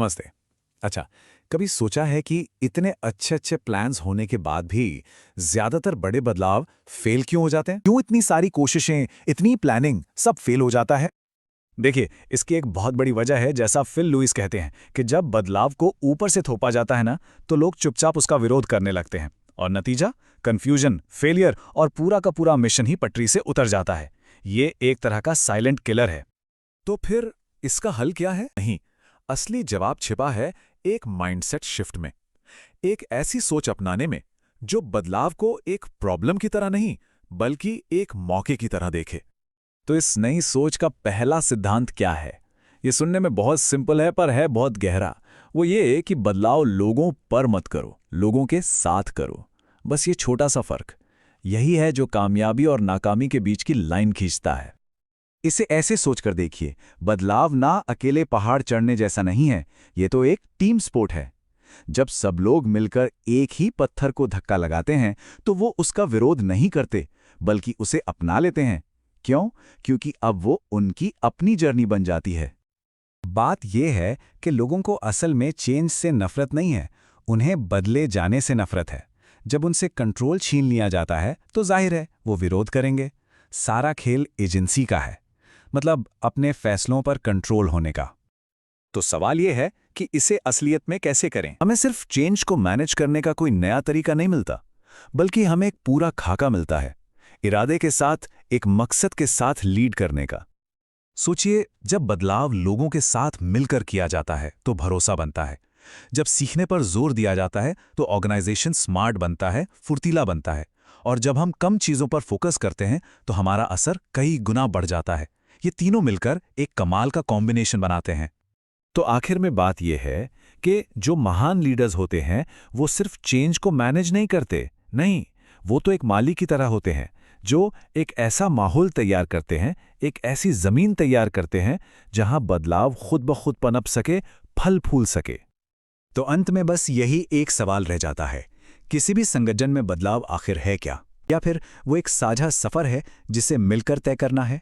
नमस्ते। अच्छा, कभी सोचा है कि इतने अच्छे-अच्छे प्लान्स होने के बाद भी ज़्यादातर बड़े बदलाव फेल क्यों हो जाते हैं? क्यों इतनी सारी कोशिशें, इतनी प्लानिंग, सब फेल हो जाता है? देखिए, इसकी एक बहुत बड़ी वजह है, जैसा फिल लुइस कहते हैं कि जब बदलाव को ऊपर से थोपा जाता है ना, तो लोग चुपचाप उसका विरोध करने लगते हैं। और नतीजा? कन्फ्यूजन, फेलियर और पूरा का पूरा मिशन ही पटरी से उतर जाता है। ये एक तरह का साइलेंट किलर है। तो फिर इसका हल क्या है? नहीं, असली जवाब छिपा है एक माइंडसेट शिफ्ट में। एक ऐसी सोच अपनाने में जो बदलाव को एक प्रॉब्लम की तरह नहीं, बल्कि एक मौके की तरह देखे। तो इस नई सोच का पहला सिद्धांत क्या है? ये सुनने में बहुत सिंपल है, पर है बहुत गहरा। वो ये कि बदलाव लोगों पर मत करो, लोगों के साथ करो। बस ये छोटा सा फर्क यही है जो कामयाबी और नाकामी के बीच की लाइन खींचता है। इसे ऐसे सोचकर देखिए, बदलाव ना अकेले पहाड़ चढ़ने जैसा नहीं है, ये तो एक टीम स्पोर्ट है। जब सब लोग मिलकर एक ही पत्थर को धक्का लगाते हैं, तो वो उसका विरोध नहीं करते, बल्कि उसे अपना लेते हैं। क्यों? क्योंकि अब वो उनकी अपनी जर्नी बन जाती है। बात यह है कि लोगों को असल में चेंज से नफरत नहीं है, उन्हें बदले जाने से नफरत है। जब उनसे कंट्रोल छीन लिया जाता है, तो जाहिर है वो विरोध करेंगे। सारा खेल एजेंसी का है, मतलब अपने फैसलों पर कंट्रोल होने का। तो सवाल यह है कि इसे असलियत में कैसे करें? हमें सिर्फ चेंज को मैनेज करने का कोई नया तरीका नहीं मिलता, बल्कि हमें एक पूरा खाका मिलता है, इरादे के साथ, एक मकसद के साथ लीड करने का। सोचिए, जब बदलाव लोगों के साथ मिलकर किया जाता है तो भरोसा बनता है। जब सीखने पर जोर दिया जाता है तो ऑर्गेनाइजेशन स्मार्ट बनता है, फुर्तीला बनता है। और जब हम कम चीजों पर फोकस करते हैं तो हमारा असर कई गुना बढ़ जाता है। ये तीनों मिलकर एक कमाल का कॉम्बिनेशन बनाते हैं। तो आखिर में बात यह है कि जो महान लीडर्स होते हैं वो सिर्फ चेंज को मैनेज नहीं करते, नहीं, वो तो एक माली की तरह होते हैं जो एक ऐसा माहौल तैयार करते हैं, एक ऐसी जमीन तैयार करते हैं जहां बदलाव खुद ब खुद पनप सके, फल फूल सके। तो अंत में बस यही एक सवाल रह जाता है, किसी भी संगठन में बदलाव आखिर है क्या? या फिर वो एक साझा सफर है जिसे मिलकर तय करना है?